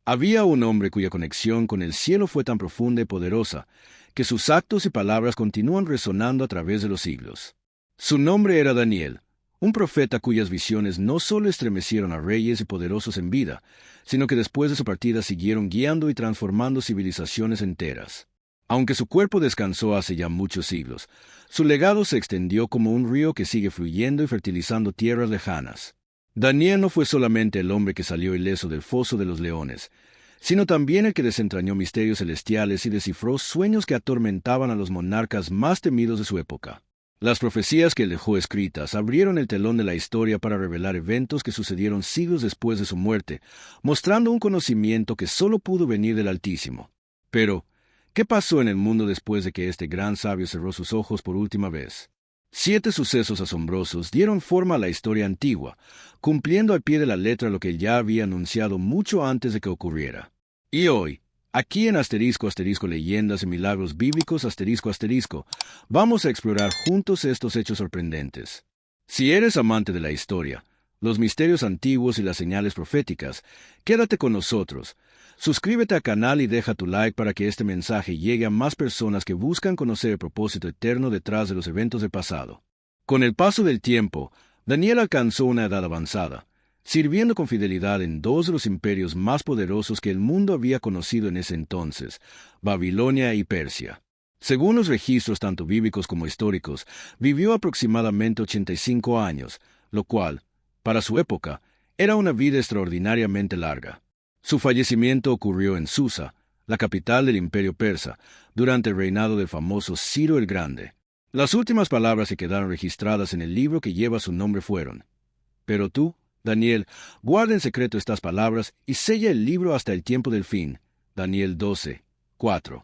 Había un hombre cuya conexión con el cielo fue tan profunda y poderosa, que sus actos y palabras continúan resonando a través de los siglos. Su nombre era Daniel, un profeta cuyas visiones no solo estremecieron a reyes y poderosos en vida, sino que después de su partida siguieron guiando y transformando civilizaciones enteras. Aunque su cuerpo descansó hace ya muchos siglos, su legado se extendió como un río que sigue fluyendo y fertilizando tierras lejanas. Daniel no fue solamente el hombre que salió ileso del foso de los leones, sino también el que desentrañó misterios celestiales y descifró sueños que atormentaban a los monarcas más temidos de su época. Las profecías que él dejó escritas abrieron el telón de la historia para revelar eventos que sucedieron siglos después de su muerte, mostrando un conocimiento que solo pudo venir del Altísimo. Pero, ¿qué pasó en el mundo después de que este gran sabio cerró sus ojos por última vez? 7 sucesos asombrosos dieron forma a la historia antigua, cumpliendo al pie de la letra lo que él ya había anunciado mucho antes de que ocurriera. Y hoy, aquí en Leyendas y Milagros Bíblicos vamos a explorar juntos estos hechos sorprendentes. Si eres amante de la historia, los misterios antiguos y las señales proféticas, quédate con nosotros. Suscríbete al canal y deja tu like para que este mensaje llegue a más personas que buscan conocer el propósito eterno detrás de los eventos del pasado. Con el paso del tiempo, Daniel alcanzó una edad avanzada, sirviendo con fidelidad en 2 de los imperios más poderosos que el mundo había conocido en ese entonces, Babilonia y Persia. Según los registros tanto bíblicos como históricos, vivió aproximadamente 85 años, lo cual, para su época, era una vida extraordinariamente larga. Su fallecimiento ocurrió en Susa, la capital del imperio persa, durante el reinado del famoso Ciro el Grande. Las últimas palabras que quedaron registradas en el libro que lleva su nombre fueron: «Pero tú, Daniel, guarda en secreto estas palabras y sella el libro hasta el tiempo del fin». Daniel 12, 4.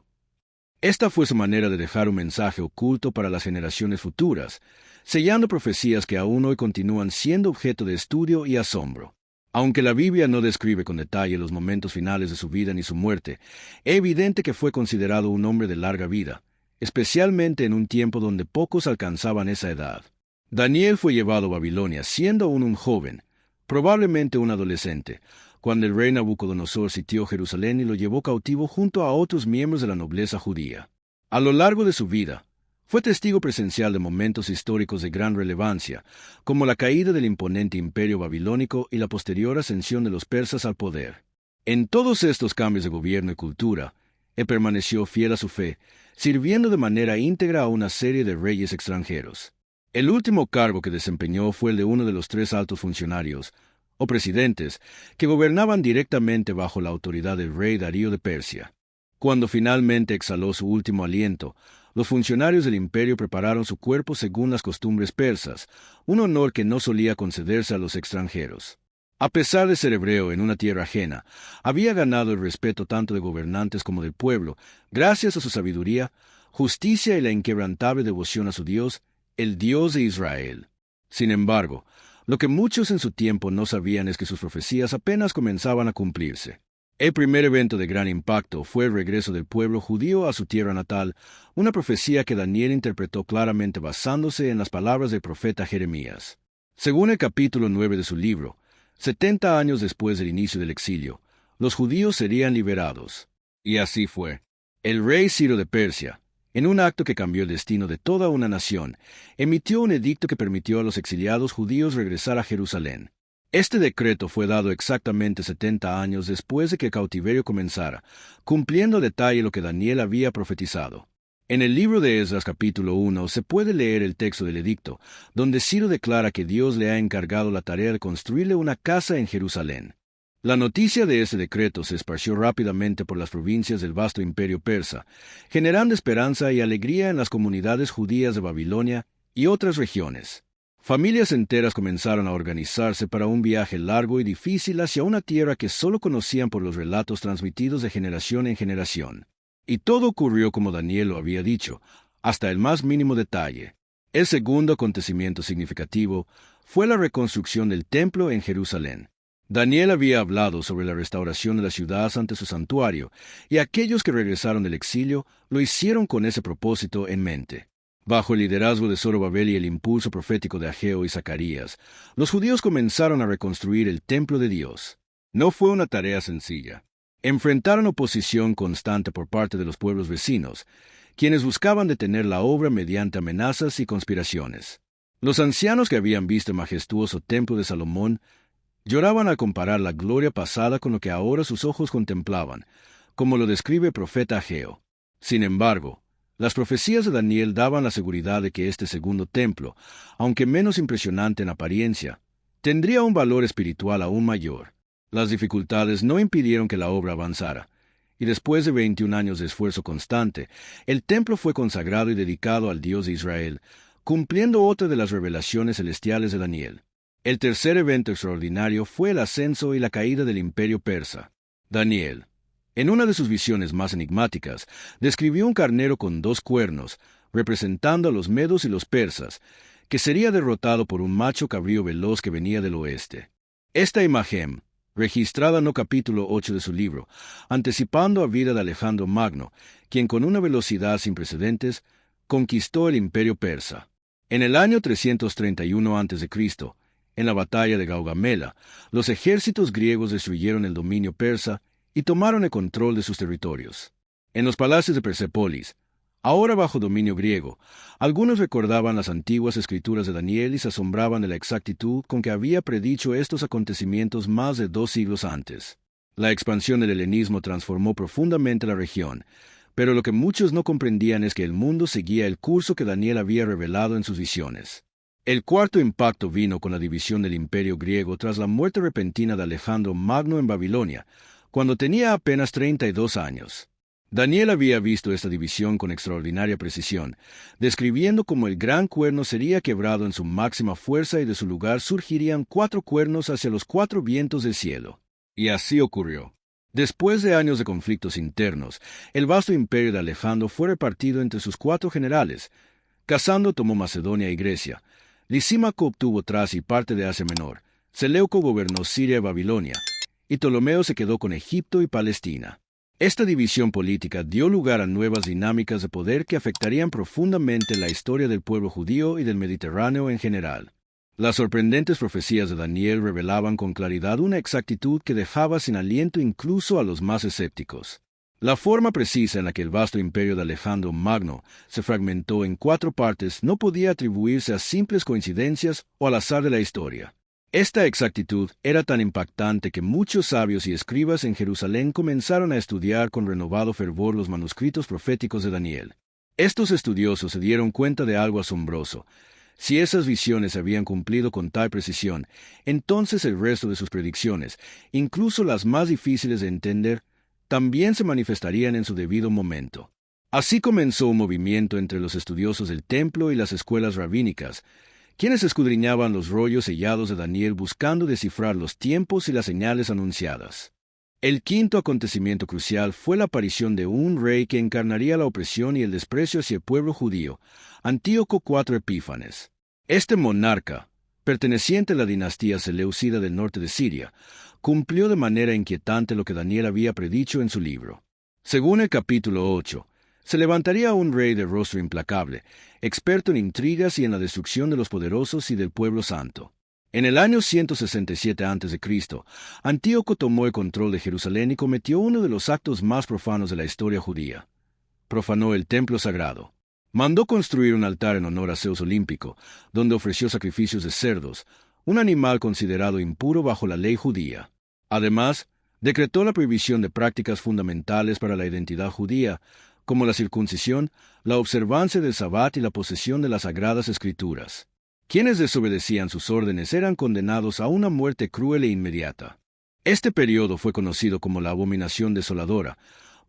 Esta fue su manera de dejar un mensaje oculto para las generaciones futuras, sellando profecías que aún hoy continúan siendo objeto de estudio y asombro. Aunque la Biblia no describe con detalle los momentos finales de su vida ni su muerte, es evidente que fue considerado un hombre de larga vida, especialmente en un tiempo donde pocos alcanzaban esa edad. Daniel fue llevado a Babilonia siendo aún un joven, probablemente un adolescente, cuando el rey Nabucodonosor sitió Jerusalén y lo llevó cautivo junto a otros miembros de la nobleza judía. A lo largo de su vida, fue testigo presencial de momentos históricos de gran relevancia, como la caída del imponente imperio babilónico y la posterior ascensión de los persas al poder. En todos estos cambios de gobierno y cultura, él permaneció fiel a su fe, sirviendo de manera íntegra a una serie de reyes extranjeros. El último cargo que desempeñó fue el de uno de los 3 altos funcionarios, o presidentes, que gobernaban directamente bajo la autoridad del rey Darío de Persia. Cuando finalmente exhaló su último aliento, los funcionarios del imperio prepararon su cuerpo según las costumbres persas, un honor que no solía concederse a los extranjeros. A pesar de ser hebreo en una tierra ajena, había ganado el respeto tanto de gobernantes como del pueblo, gracias a su sabiduría, justicia y la inquebrantable devoción a su Dios, el Dios de Israel. Sin embargo, lo que muchos en su tiempo no sabían es que sus profecías apenas comenzaban a cumplirse. El primer evento de gran impacto fue el regreso del pueblo judío a su tierra natal, una profecía que Daniel interpretó claramente basándose en las palabras del profeta Jeremías. Según el capítulo 9 de su libro, 70 años después del inicio del exilio, los judíos serían liberados. Y así fue. El rey Ciro de Persia, en un acto que cambió el destino de toda una nación, emitió un edicto que permitió a los exiliados judíos regresar a Jerusalén. Este decreto fue dado exactamente 70 años después de que el cautiverio comenzara, cumpliendo a detalle lo que Daniel había profetizado. En el libro de Esdras capítulo 1 se puede leer el texto del edicto, donde Ciro declara que Dios le ha encargado la tarea de construirle una casa en Jerusalén. La noticia de ese decreto se esparció rápidamente por las provincias del vasto imperio persa, generando esperanza y alegría en las comunidades judías de Babilonia y otras regiones. Familias enteras comenzaron a organizarse para un viaje largo y difícil hacia una tierra que solo conocían por los relatos transmitidos de generación en generación. Y todo ocurrió como Daniel lo había dicho, hasta el más mínimo detalle. El segundo acontecimiento significativo fue la reconstrucción del templo en Jerusalén. Daniel había hablado sobre la restauración de la ciudad ante su santuario, y aquellos que regresaron del exilio lo hicieron con ese propósito en mente. Bajo el liderazgo de Zorobabel y el impulso profético de Ageo y Zacarías, los judíos comenzaron a reconstruir el templo de Dios. No fue una tarea sencilla. Enfrentaron oposición constante por parte de los pueblos vecinos, quienes buscaban detener la obra mediante amenazas y conspiraciones. Los ancianos que habían visto el majestuoso templo de Salomón lloraban al comparar la gloria pasada con lo que ahora sus ojos contemplaban, como lo describe el profeta Ageo. Sin embargo, las profecías de Daniel daban la seguridad de que este segundo templo, aunque menos impresionante en apariencia, tendría un valor espiritual aún mayor. Las dificultades no impidieron que la obra avanzara, y después de 21 años de esfuerzo constante, el templo fue consagrado y dedicado al Dios de Israel, cumpliendo otra de las revelaciones celestiales de Daniel. El tercer evento extraordinario fue el ascenso y la caída del imperio persa. Daniel, en una de sus visiones más enigmáticas, describió un carnero con 2 cuernos, representando a los medos y los persas, que sería derrotado por un macho cabrío veloz que venía del oeste. Esta imagen, registrada en el capítulo 8 de su libro, anticipando a vida de Alejandro Magno, quien con una velocidad sin precedentes conquistó el imperio persa. En el año 331 a.C., en la batalla de Gaugamela, los ejércitos griegos destruyeron el dominio persa y tomaron el control de sus territorios. En los palacios de Persépolis, ahora bajo dominio griego, algunos recordaban las antiguas escrituras de Daniel y se asombraban de la exactitud con que había predicho estos acontecimientos más de 2 siglos antes. La expansión del helenismo transformó profundamente la región, pero lo que muchos no comprendían es que el mundo seguía el curso que Daniel había revelado en sus visiones. El cuarto impacto vino con la división del imperio griego tras la muerte repentina de Alejandro Magno en Babilonia, cuando tenía apenas 32 años. Daniel había visto esta división con extraordinaria precisión, describiendo cómo el gran cuerno sería quebrado en su máxima fuerza y de su lugar surgirían 4 cuernos hacia los 4 vientos del cielo. Y así ocurrió. Después de años de conflictos internos, el vasto imperio de Alejandro fue repartido entre sus 4 generales. Casando tomó Macedonia y Grecia. Lisímaco obtuvo Tracia y parte de Asia Menor. Seleuco gobernó Siria y Babilonia, y Ptolomeo se quedó con Egipto y Palestina. Esta división política dio lugar a nuevas dinámicas de poder que afectarían profundamente la historia del pueblo judío y del Mediterráneo en general. Las sorprendentes profecías de Daniel revelaban con claridad una exactitud que dejaba sin aliento incluso a los más escépticos. La forma precisa en la que el vasto imperio de Alejandro Magno se fragmentó en 4 partes no podía atribuirse a simples coincidencias o al azar de la historia. Esta exactitud era tan impactante que muchos sabios y escribas en Jerusalén comenzaron a estudiar con renovado fervor los manuscritos proféticos de Daniel. Estos estudiosos se dieron cuenta de algo asombroso. Si esas visiones se habían cumplido con tal precisión, entonces el resto de sus predicciones, incluso las más difíciles de entender, también se manifestarían en su debido momento. Así comenzó un movimiento entre los estudiosos del templo y las escuelas rabínicas, quienes escudriñaban los rollos sellados de Daniel buscando descifrar los tiempos y las señales anunciadas. El quinto acontecimiento crucial fue la aparición de un rey que encarnaría la opresión y el desprecio hacia el pueblo judío, Antíoco IV Epífanes. Este monarca, perteneciente a la dinastía seleucida del norte de Siria, cumplió de manera inquietante lo que Daniel había predicho en su libro. Según el capítulo 8, se levantaría un rey de rostro implacable, experto en intrigas y en la destrucción de los poderosos y del pueblo santo. En el año 167 a.C., Antíoco tomó el control de Jerusalén y cometió uno de los actos más profanos de la historia judía. Profanó el templo sagrado. Mandó construir un altar en honor a Zeus olímpico, donde ofreció sacrificios de cerdos, un animal considerado impuro bajo la ley judía. Además, decretó la prohibición de prácticas fundamentales para la identidad judía, como la circuncisión, la observancia del Sabbat y la posesión de las Sagradas Escrituras. Quienes desobedecían sus órdenes eran condenados a una muerte cruel e inmediata. Este periodo fue conocido como la abominación desoladora,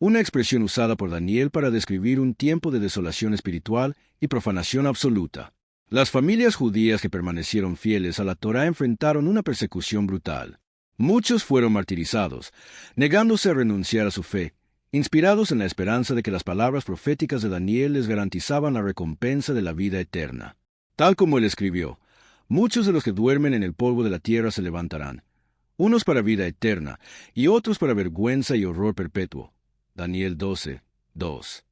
una expresión usada por Daniel para describir un tiempo de desolación espiritual y profanación absoluta. Las familias judías que permanecieron fieles a la Torá enfrentaron una persecución brutal. Muchos fueron martirizados, negándose a renunciar a su fe, inspirados en la esperanza de que las palabras proféticas de Daniel les garantizaban la recompensa de la vida eterna. Tal como él escribió, muchos de los que duermen en el polvo de la tierra se levantarán, unos para vida eterna y otros para vergüenza y horror perpetuo. Daniel 12, 2.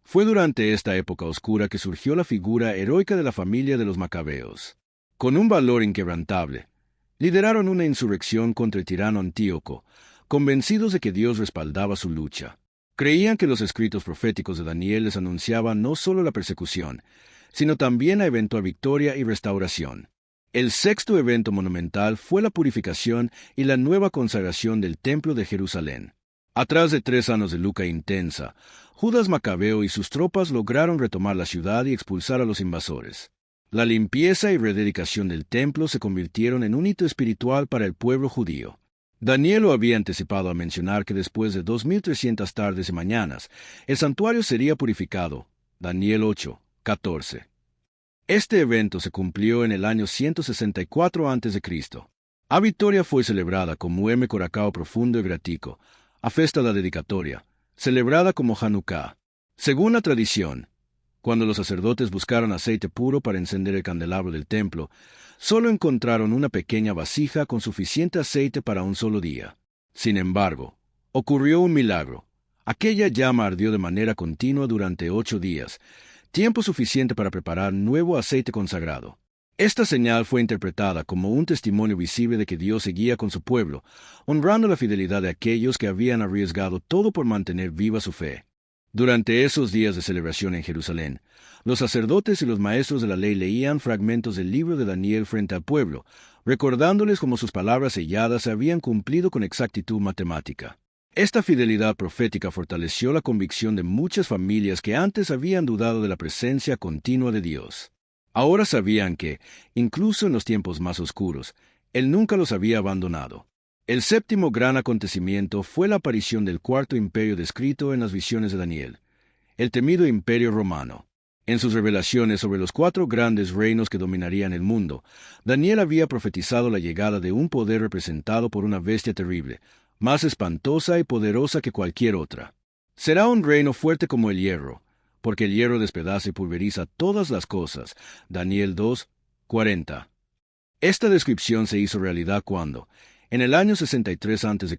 Fue durante esta época oscura que surgió la figura heroica de la familia de los Macabeos. Con un valor inquebrantable, lideraron una insurrección contra el tirano Antíoco, convencidos de que Dios respaldaba su lucha. Creían que los escritos proféticos de Daniel les anunciaban no solo la persecución, sino también la eventual victoria y restauración. El sexto evento monumental fue la purificación y la nueva consagración del Templo de Jerusalén. Atrás de 3 años de lucha intensa, Judas Macabeo y sus tropas lograron retomar la ciudad y expulsar a los invasores. La limpieza y rededicación del templo se convirtieron en un hito espiritual para el pueblo judío. Daniel lo había anticipado al mencionar que después de 2300 tardes y mañanas, el santuario sería purificado. Daniel 8, 14. Este evento se cumplió en el año 164 a.C. A victoria fue celebrada como M. Coracao profundo y gratico, a festa la dedicatoria, celebrada como Hanukkah. Según la tradición, cuando los sacerdotes buscaron aceite puro para encender el candelabro del templo, solo encontraron una pequeña vasija con suficiente aceite para un solo día. Sin embargo, ocurrió un milagro. Aquella llama ardió de manera continua durante 8 días, tiempo suficiente para preparar nuevo aceite consagrado. Esta señal fue interpretada como un testimonio visible de que Dios seguía con su pueblo, honrando la fidelidad de aquellos que habían arriesgado todo por mantener viva su fe. Durante esos días de celebración en Jerusalén, los sacerdotes y los maestros de la ley leían fragmentos del libro de Daniel frente al pueblo, recordándoles cómo sus palabras selladas se habían cumplido con exactitud matemática. Esta fidelidad profética fortaleció la convicción de muchas familias que antes habían dudado de la presencia continua de Dios. Ahora sabían que, incluso en los tiempos más oscuros, Él nunca los había abandonado. El séptimo gran acontecimiento fue la aparición del cuarto imperio descrito en las visiones de Daniel, el temido Imperio Romano. En sus revelaciones sobre los 4 grandes reinos que dominarían el mundo, Daniel había profetizado la llegada de un poder representado por una bestia terrible, más espantosa y poderosa que cualquier otra. Será un reino fuerte como el hierro, porque el hierro despedaza y pulveriza todas las cosas. Daniel 2, 40. Esta descripción se hizo realidad cuando, en el año 63 a.C.,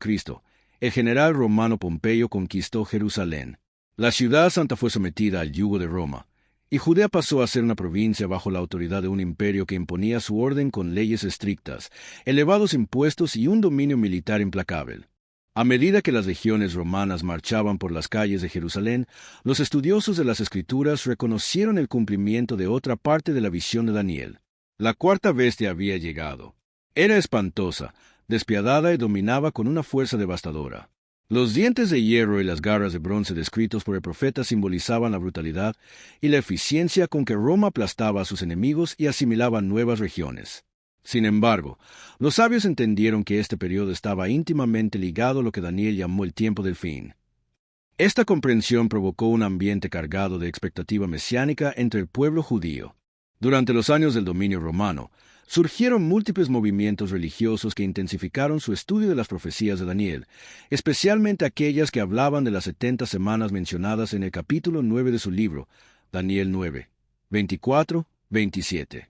el general romano Pompeyo conquistó Jerusalén. La ciudad santa fue sometida al yugo de Roma, y Judea pasó a ser una provincia bajo la autoridad de un imperio que imponía su orden con leyes estrictas, elevados impuestos y un dominio militar implacable. A medida que las legiones romanas marchaban por las calles de Jerusalén, los estudiosos de las Escrituras reconocieron el cumplimiento de otra parte de la visión de Daniel. La cuarta bestia había llegado. Era espantosa, despiadada y dominaba con una fuerza devastadora. Los dientes de hierro y las garras de bronce descritos por el profeta simbolizaban la brutalidad y la eficiencia con que Roma aplastaba a sus enemigos y asimilaba nuevas regiones. Sin embargo, los sabios entendieron que este periodo estaba íntimamente ligado a lo que Daniel llamó el tiempo del fin. Esta comprensión provocó un ambiente cargado de expectativa mesiánica entre el pueblo judío. Durante los años del dominio romano, surgieron múltiples movimientos religiosos que intensificaron su estudio de las profecías de Daniel, especialmente aquellas que hablaban de las 70 semanas mencionadas en el capítulo 9 de su libro, Daniel 9, 24, 27.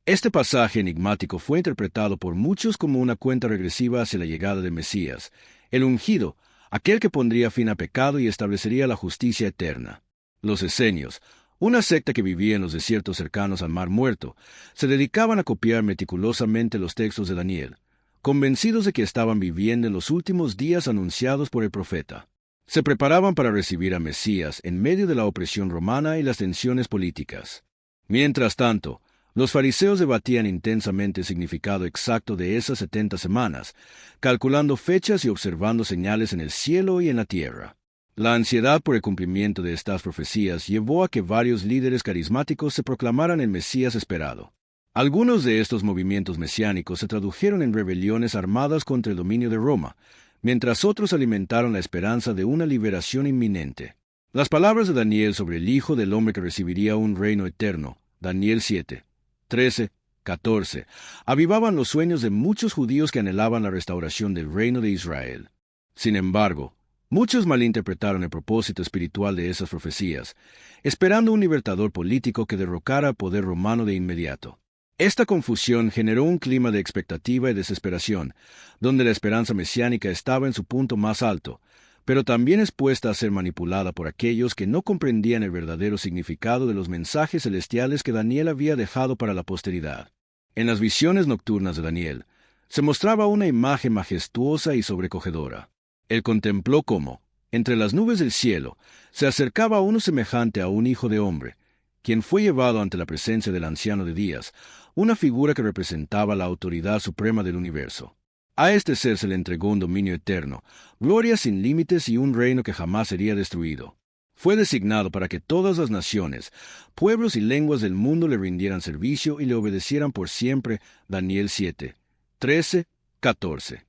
Este pasaje enigmático fue interpretado por muchos como una cuenta regresiva hacia la llegada del Mesías, el ungido, aquel que pondría fin a pecado y establecería la justicia eterna. Los esenios, una secta que vivía en los desiertos cercanos al Mar Muerto, se dedicaban a copiar meticulosamente los textos de Daniel, convencidos de que estaban viviendo en los últimos días anunciados por el profeta. Se preparaban para recibir a Mesías en medio de la opresión romana y las tensiones políticas. Mientras tanto, los fariseos debatían intensamente el significado exacto de esas 70 semanas, calculando fechas y observando señales en el cielo y en la tierra. La ansiedad por el cumplimiento de estas profecías llevó a que varios líderes carismáticos se proclamaran el Mesías esperado. Algunos de estos movimientos mesiánicos se tradujeron en rebeliones armadas contra el dominio de Roma, mientras otros alimentaron la esperanza de una liberación inminente. Las palabras de Daniel sobre el Hijo del Hombre que recibiría un reino eterno, Daniel 7, 13, 14, avivaban los sueños de muchos judíos que anhelaban la restauración del reino de Israel. Sin embargo, muchos malinterpretaron el propósito espiritual de esas profecías, esperando un libertador político que derrocara al poder romano de inmediato. Esta confusión generó un clima de expectativa y desesperación, donde la esperanza mesiánica estaba en su punto más alto, pero también expuesta a ser manipulada por aquellos que no comprendían el verdadero significado de los mensajes celestiales que Daniel había dejado para la posteridad. En las visiones nocturnas de Daniel, Se mostraba una imagen majestuosa y sobrecogedora. Él contempló cómo, entre las nubes del cielo, se acercaba uno semejante a un hijo de hombre, quien fue llevado ante la presencia del anciano de días, una figura que representaba la autoridad suprema del universo. A este ser se le entregó un dominio eterno, gloria sin límites y un reino que jamás sería destruido. Fue designado para que todas las naciones, pueblos y lenguas del mundo le rindieran servicio y le obedecieran por siempre. Daniel 7, 13, 14.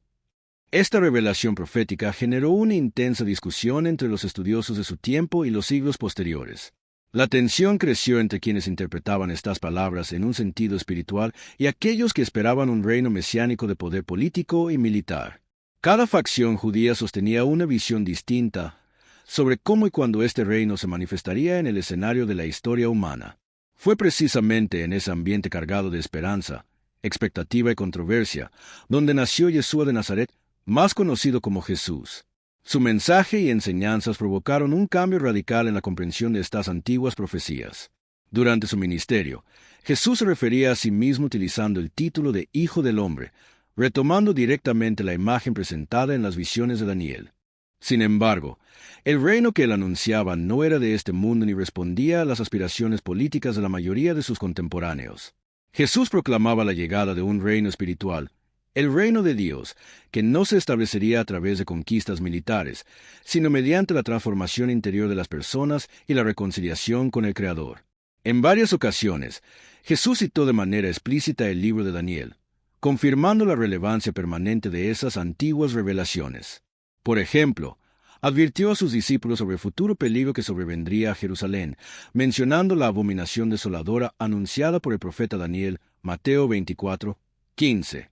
Esta revelación profética generó una intensa discusión entre los estudiosos de su tiempo y los siglos posteriores. La tensión creció entre quienes interpretaban estas palabras en un sentido espiritual y aquellos que esperaban un reino mesiánico de poder político y militar. Cada facción judía sostenía una visión distinta sobre cómo y cuándo este reino se manifestaría en el escenario de la historia humana. Fue precisamente en ese ambiente cargado de esperanza, expectativa y controversia, donde nació Yeshua de Nazaret, más conocido como Jesús. Su mensaje y enseñanzas provocaron un cambio radical en la comprensión de estas antiguas profecías. Durante su ministerio, Jesús se refería a sí mismo utilizando el título de Hijo del Hombre, retomando directamente la imagen presentada en las visiones de Daniel. Sin embargo, el reino que él anunciaba no era de este mundo ni respondía a las aspiraciones políticas de la mayoría de sus contemporáneos. Jesús proclamaba la llegada de un reino espiritual, el reino de Dios, que no se establecería a través de conquistas militares, sino mediante la transformación interior de las personas y la reconciliación con el Creador. En varias ocasiones, Jesús citó de manera explícita el libro de Daniel, confirmando la relevancia permanente de esas antiguas revelaciones. Por ejemplo, advirtió a sus discípulos sobre el futuro peligro que sobrevendría a Jerusalén, mencionando la abominación desoladora anunciada por el profeta Daniel, Mateo 24, 15.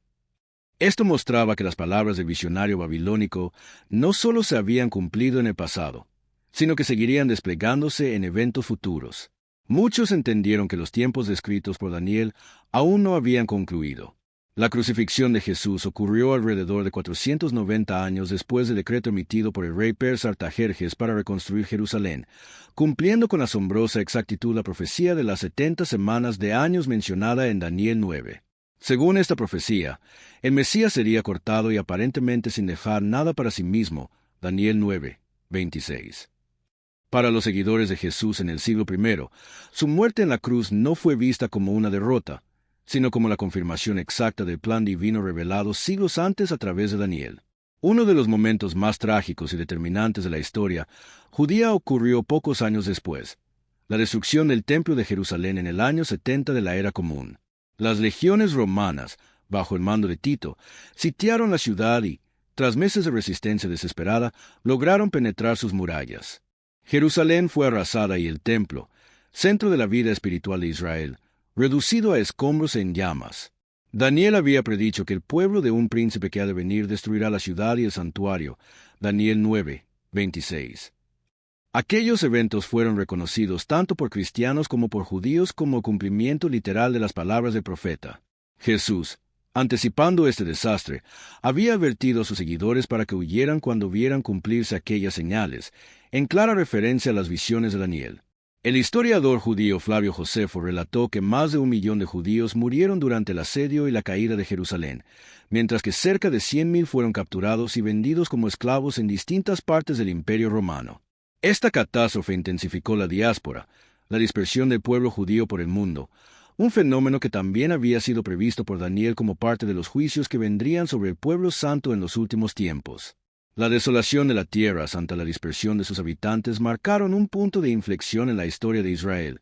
Esto mostraba que las palabras del visionario babilónico no solo se habían cumplido en el pasado, sino que seguirían desplegándose en eventos futuros. Muchos entendieron que los tiempos descritos por Daniel aún no habían concluido. La crucifixión de Jesús ocurrió alrededor de 490 años después del decreto emitido por el rey persa Artajerjes para reconstruir Jerusalén, cumpliendo con asombrosa exactitud la profecía de las 70 semanas de años mencionada en Daniel 9. Según esta profecía, el Mesías sería cortado y aparentemente sin dejar nada para sí mismo. Daniel 9, 26. Para los seguidores de Jesús en el siglo I, su muerte en la cruz no fue vista como una derrota, sino como la confirmación exacta del plan divino revelado siglos antes a través de Daniel. Uno de los momentos más trágicos y determinantes de la historia judía ocurrió pocos años después, la destrucción del Templo de Jerusalén en el año 70 de la Era Común. Las legiones romanas, bajo el mando de Tito, sitiaron la ciudad y, tras meses de resistencia desesperada, lograron penetrar sus murallas. Jerusalén fue arrasada y el templo, centro de la vida espiritual de Israel, reducido a escombros en llamas. Daniel había predicho que el pueblo de un príncipe que ha de venir destruirá la ciudad y el santuario. Daniel 9, 26. Aquellos eventos fueron reconocidos tanto por cristianos como por judíos como cumplimiento literal de las palabras del profeta. Jesús, anticipando este desastre, había advertido a sus seguidores para que huyeran cuando vieran cumplirse aquellas señales, en clara referencia a las visiones de Daniel. El historiador judío Flavio Josefo relató que más de 1 millón de judíos murieron durante el asedio y la caída de Jerusalén, mientras que cerca de 100.000 fueron capturados y vendidos como esclavos en distintas partes del Imperio Romano. Esta catástrofe intensificó la diáspora, la dispersión del pueblo judío por el mundo, un fenómeno que también había sido previsto por Daniel como parte de los juicios que vendrían sobre el pueblo santo en los últimos tiempos. La desolación de la tierra ante la dispersión de sus habitantes marcaron un punto de inflexión en la historia de Israel,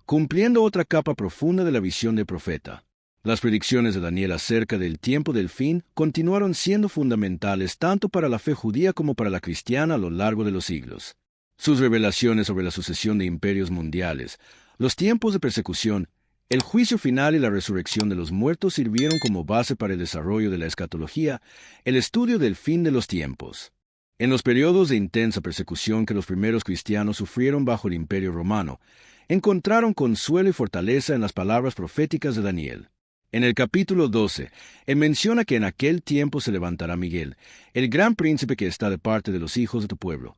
cumpliendo otra capa profunda de la visión del profeta. Las predicciones de Daniel acerca del tiempo del fin continuaron siendo fundamentales tanto para la fe judía como para la cristiana a lo largo de los siglos. Sus revelaciones sobre la sucesión de imperios mundiales, los tiempos de persecución, el juicio final y la resurrección de los muertos sirvieron como base para el desarrollo de la escatología, el estudio del fin de los tiempos. En los periodos de intensa persecución que los primeros cristianos sufrieron bajo el Imperio Romano, encontraron consuelo y fortaleza en las palabras proféticas de Daniel. En el capítulo 12, él menciona que en aquel tiempo se levantará Miguel, el gran príncipe que está de parte de los hijos de tu pueblo.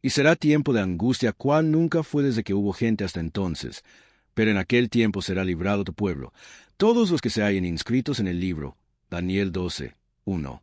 Y será tiempo de angustia cual nunca fue desde que hubo gente hasta entonces. Pero en aquel tiempo será librado tu pueblo, todos los que se hallen inscritos en el libro. Daniel 12, 1.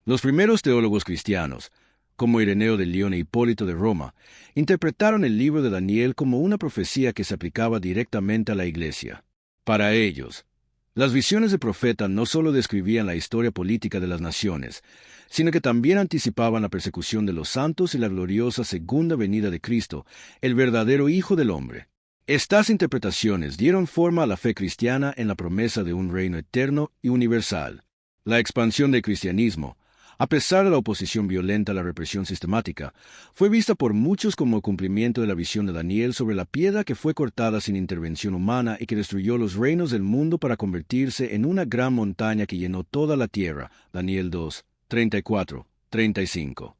Los primeros teólogos cristianos, como Ireneo de León e Hipólito de Roma, interpretaron el libro de Daniel como una profecía que se aplicaba directamente a la Iglesia. Para ellos, las visiones del profeta no solo describían la historia política de las naciones, sino que también anticipaban la persecución de los santos y la gloriosa segunda venida de Cristo, el verdadero Hijo del Hombre. Estas interpretaciones dieron forma a la fe cristiana en la promesa de un reino eterno y universal. La expansión del cristianismo, a pesar de la oposición violenta a la represión sistemática, fue vista por muchos como el cumplimiento de la visión de Daniel sobre la piedra que fue cortada sin intervención humana y que destruyó los reinos del mundo para convertirse en una gran montaña que llenó toda la tierra. Daniel 2, 34, 35.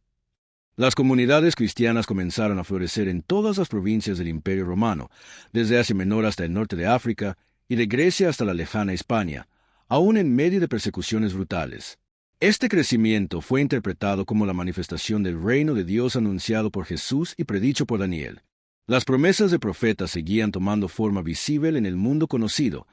Las comunidades cristianas comenzaron a florecer en todas las provincias del Imperio Romano, desde Asia Menor hasta el norte de África y de Grecia hasta la lejana España, aún en medio de persecuciones brutales. Este crecimiento fue interpretado como la manifestación del reino de Dios anunciado por Jesús y predicho por Daniel. Las promesas de profetas seguían tomando forma visible en el mundo conocido,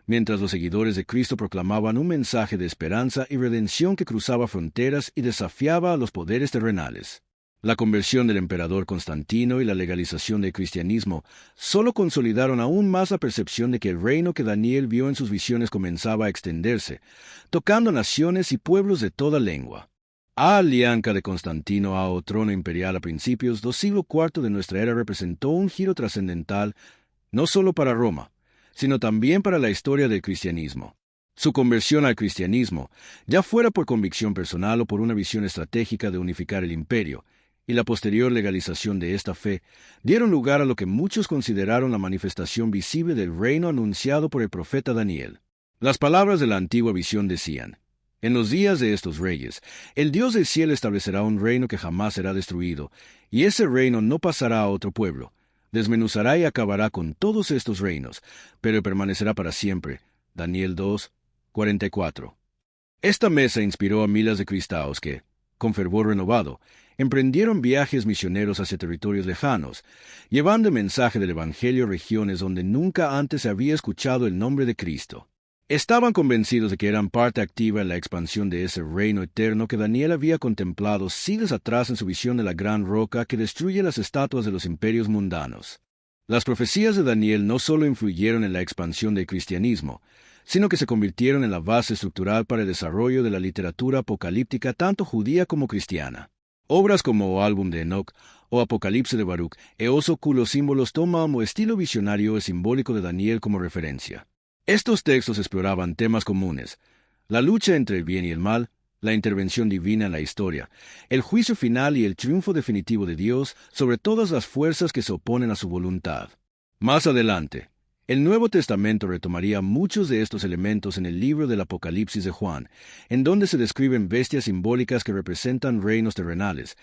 mientras los seguidores de Cristo proclamaban un mensaje de esperanza y redención que cruzaba fronteras y desafiaba a los poderes terrenales. La conversión del emperador Constantino y la legalización del cristianismo solo consolidaron aún más la percepción de que el reino que Daniel vio en sus visiones comenzaba a extenderse, tocando naciones y pueblos de toda lengua. Alianca de Constantino a trono imperial a principios del siglo IV de nuestra era representó un giro trascendental no solo para Roma, sino también para la historia del cristianismo. Su conversión al cristianismo, ya fuera por convicción personal o por una visión estratégica de unificar el imperio, y la posterior legalización de esta fe, dieron lugar a lo que muchos consideraron la manifestación visible del reino anunciado por el profeta Daniel. Las palabras de la antigua visión decían: en los días de estos reyes, el Dios del cielo establecerá un reino que jamás será destruido, y ese reino no pasará a otro pueblo. Desmenuzará y acabará con todos estos reinos, pero permanecerá para siempre. Daniel 2, 44. Esta mesa inspiró a miles de cristianos que, con fervor renovado, emprendieron viajes misioneros hacia territorios lejanos, llevando el mensaje del Evangelio a regiones donde nunca antes se había escuchado el nombre de Cristo. Estaban convencidos de que eran parte activa en la expansión de ese reino eterno que Daniel había contemplado siglos atrás en su visión de la gran roca que destruye las estatuas de los imperios mundanos. Las profecías de Daniel no solo influyeron en la expansión del cristianismo, sino que se convirtieron en la base estructural para el desarrollo de la literatura apocalíptica tanto judía como cristiana. Obras como Álbum de Enoc o Apocalipsis de Baruch e Oso cuyos símbolos toman como estilo visionario y simbólico de Daniel como referencia. Estos textos exploraban temas comunes: la lucha entre el bien y el mal, la intervención divina en la historia, el juicio final y el triunfo definitivo de Dios sobre todas las fuerzas que se oponen a su voluntad. Más adelante, el Nuevo Testamento retomaría muchos de estos elementos en el libro del Apocalipsis de Juan, en donde se describen bestias simbólicas que representan reinos terrenales,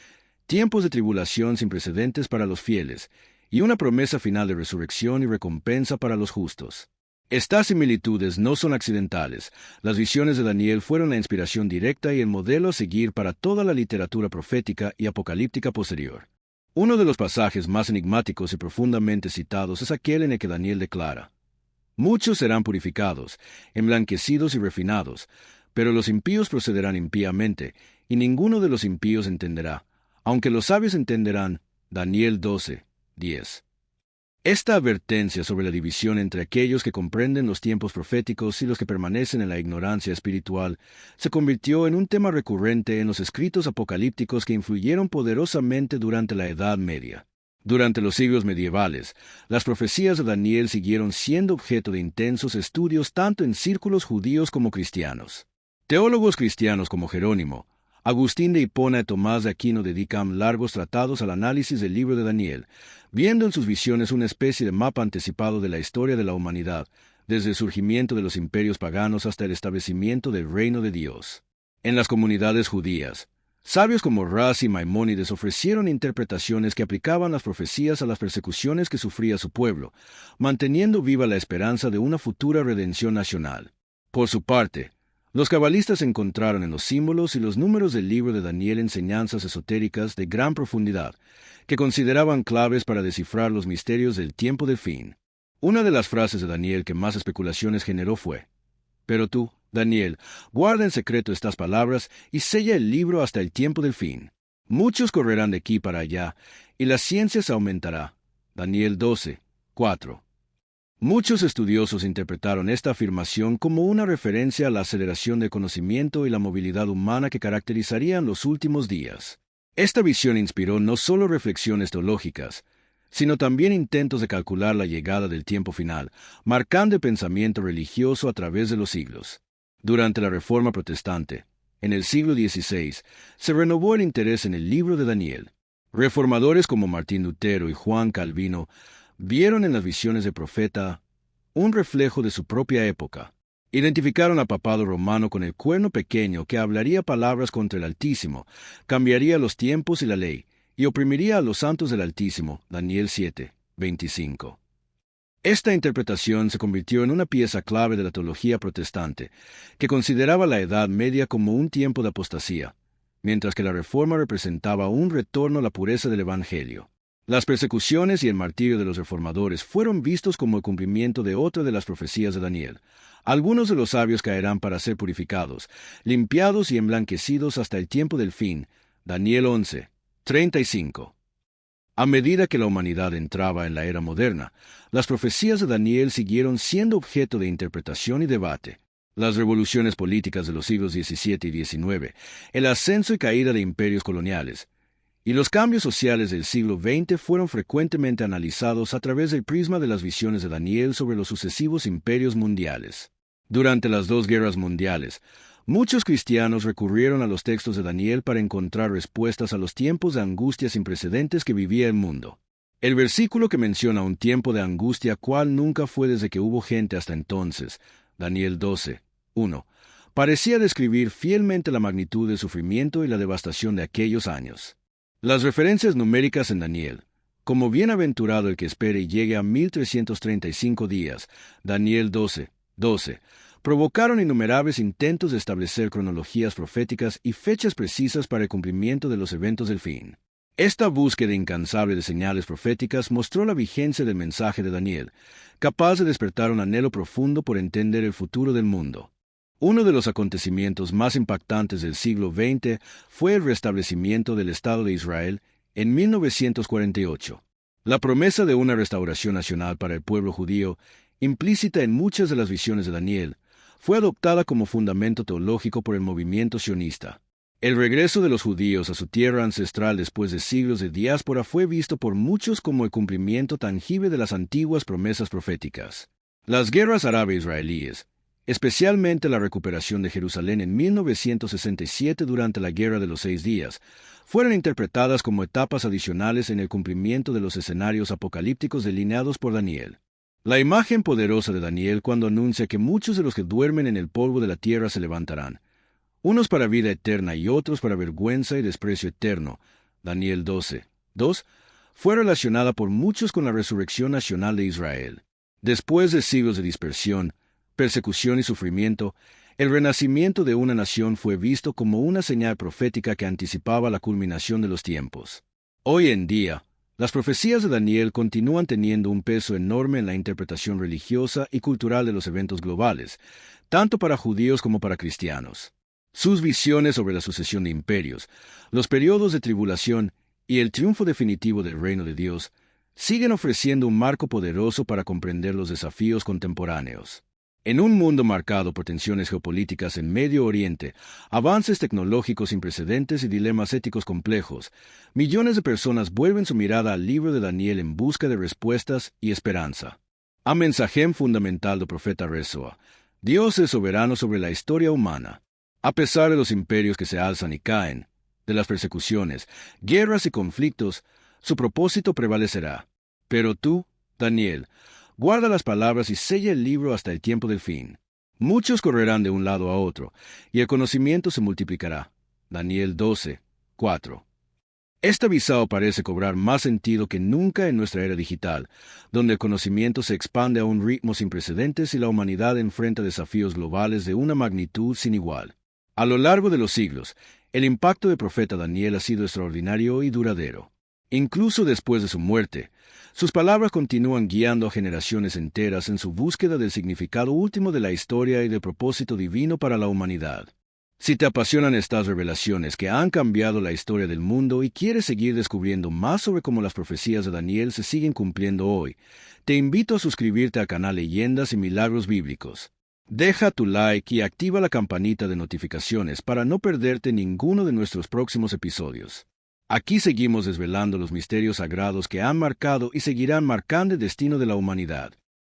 tiempos de tribulación sin precedentes para los fieles, y una promesa final de resurrección y recompensa para los justos. Estas similitudes no son accidentales. Las visiones de Daniel fueron la inspiración directa y el modelo a seguir para toda la literatura profética y apocalíptica posterior. Uno de los pasajes más enigmáticos y profundamente citados es aquel en el que Daniel declara: muchos serán purificados, emblanquecidos y refinados, pero los impíos procederán impíamente, y ninguno de los impíos entenderá, aunque los sabios entenderán. Daniel 12, 10. Esta advertencia sobre la división entre aquellos que comprenden los tiempos proféticos y los que permanecen en la ignorancia espiritual se convirtió en un tema recurrente en los escritos apocalípticos que influyeron poderosamente durante la Edad Media. Durante los siglos medievales, las profecías de Daniel siguieron siendo objeto de intensos estudios tanto en círculos judíos como cristianos. Teólogos cristianos como Jerónimo, Agustín de Hipona y Tomás de Aquino dedican largos tratados al análisis del libro de Daniel, viendo en sus visiones una especie de mapa anticipado de la historia de la humanidad, desde el surgimiento de los imperios paganos hasta el establecimiento del reino de Dios. En las comunidades judías, sabios como Raz y Maimónides ofrecieron interpretaciones que aplicaban las profecías a las persecuciones que sufría su pueblo, manteniendo viva la esperanza de una futura redención nacional. Por su parte, los cabalistas encontraron en los símbolos y los números del libro de Daniel enseñanzas esotéricas de gran profundidad, que consideraban claves para descifrar los misterios del tiempo del fin. Una de las frases de Daniel que más especulaciones generó fue: pero tú, Daniel, guarda en secreto estas palabras y sella el libro hasta el tiempo del fin. Muchos correrán de aquí para allá, y la ciencia se aumentará. Daniel 12, 4. Muchos estudiosos interpretaron esta afirmación como una referencia a la aceleración del conocimiento y la movilidad humana que caracterizarían los últimos días. Esta visión inspiró no solo reflexiones teológicas, sino también intentos de calcular la llegada del tiempo final, marcando el pensamiento religioso a través de los siglos. Durante la Reforma Protestante, en el siglo XVI, se renovó el interés en el libro de Daniel. Reformadores como Martín Lutero y Juan Calvino vieron en las visiones del profeta un reflejo de su propia época. Identificaron al papado romano con el cuerno pequeño que hablaría palabras contra el Altísimo, cambiaría los tiempos y la ley, y oprimiría a los santos del Altísimo. Daniel 7, 25. Esta interpretación se convirtió en una pieza clave de la teología protestante, que consideraba la Edad Media como un tiempo de apostasía, mientras que la Reforma representaba un retorno a la pureza del Evangelio. Las persecuciones y el martirio de los reformadores fueron vistos como el cumplimiento de otra de las profecías de Daniel. Algunos de los sabios caerán para ser purificados, limpiados y emblanquecidos hasta el tiempo del fin. Daniel 11, 35. A medida que la humanidad entraba en la era moderna, las profecías de Daniel siguieron siendo objeto de interpretación y debate. Las revoluciones políticas de los siglos XVII y XIX, el ascenso y caída de imperios coloniales, y los cambios sociales del siglo XX fueron frecuentemente analizados a través del prisma de las visiones de Daniel sobre los sucesivos imperios mundiales. Durante las dos guerras mundiales, muchos cristianos recurrieron a los textos de Daniel para encontrar respuestas a los tiempos de angustia sin precedentes que vivía el mundo. El versículo que menciona un tiempo de angustia cual nunca fue desde que hubo gente hasta entonces, Daniel 12, 1, parecía describir fielmente la magnitud del sufrimiento y la devastación de aquellos años. Las referencias numéricas en Daniel, como bienaventurado el que espere y llegue a 1335 días, Daniel 12, 12, provocaron innumerables intentos de establecer cronologías proféticas y fechas precisas para el cumplimiento de los eventos del fin. Esta búsqueda incansable de señales proféticas mostró la vigencia del mensaje de Daniel, capaz de despertar un anhelo profundo por entender el futuro del mundo. Uno de los acontecimientos más impactantes del siglo XX fue el restablecimiento del Estado de Israel en 1948. La promesa de una restauración nacional para el pueblo judío, implícita en muchas de las visiones de Daniel, fue adoptada como fundamento teológico por el movimiento sionista. El regreso de los judíos a su tierra ancestral después de siglos de diáspora fue visto por muchos como el cumplimiento tangible de las antiguas promesas proféticas. Las guerras árabe-israelíes, especialmente la recuperación de Jerusalén en 1967 durante la Guerra de los 6 Días, fueron interpretadas como etapas adicionales en el cumplimiento de los escenarios apocalípticos delineados por Daniel. La imagen poderosa de Daniel cuando anuncia que muchos de los que duermen en el polvo de la tierra se levantarán, unos para vida eterna y otros para vergüenza y desprecio eterno, Daniel 12, 2, fue relacionada por muchos con la resurrección nacional de Israel. Después de siglos de dispersión, persecución y sufrimiento, el renacimiento de una nación fue visto como una señal profética que anticipaba la culminación de los tiempos. Hoy en día, las profecías de Daniel continúan teniendo un peso enorme en la interpretación religiosa y cultural de los eventos globales, tanto para judíos como para cristianos. Sus visiones sobre la sucesión de imperios, los periodos de tribulación y el triunfo definitivo del reino de Dios siguen ofreciendo un marco poderoso para comprender los desafíos contemporáneos. En un mundo marcado por tensiones geopolíticas en Medio Oriente, avances tecnológicos sin precedentes y dilemas éticos complejos, millones de personas vuelven su mirada al libro de Daniel en busca de respuestas y esperanza. A mensaje fundamental del profeta Rezoa, Dios es soberano sobre la historia humana. A pesar de los imperios que se alzan y caen, de las persecuciones, guerras y conflictos, su propósito prevalecerá. Pero tú, Daniel, guarda las palabras y sella el libro hasta el tiempo del fin. Muchos correrán de un lado a otro, y el conocimiento se multiplicará. Daniel 12, 4. Esta visao parece cobrar más sentido que nunca en nuestra era digital, donde el conocimiento se expande a un ritmo sin precedentes y la humanidad enfrenta desafíos globales de una magnitud sin igual. A lo largo de los siglos, el impacto del profeta Daniel ha sido extraordinario y duradero. Incluso después de su muerte, sus palabras continúan guiando a generaciones enteras en su búsqueda del significado último de la historia y del propósito divino para la humanidad. Si te apasionan estas revelaciones que han cambiado la historia del mundo y quieres seguir descubriendo más sobre cómo las profecías de Daniel se siguen cumpliendo hoy, te invito a suscribirte al canal Leyendas y Milagros Bíblicos. Deja tu like y activa la campanita de notificaciones para no perderte ninguno de nuestros próximos episodios. Aquí seguimos desvelando los misterios sagrados que han marcado y seguirán marcando el destino de la humanidad.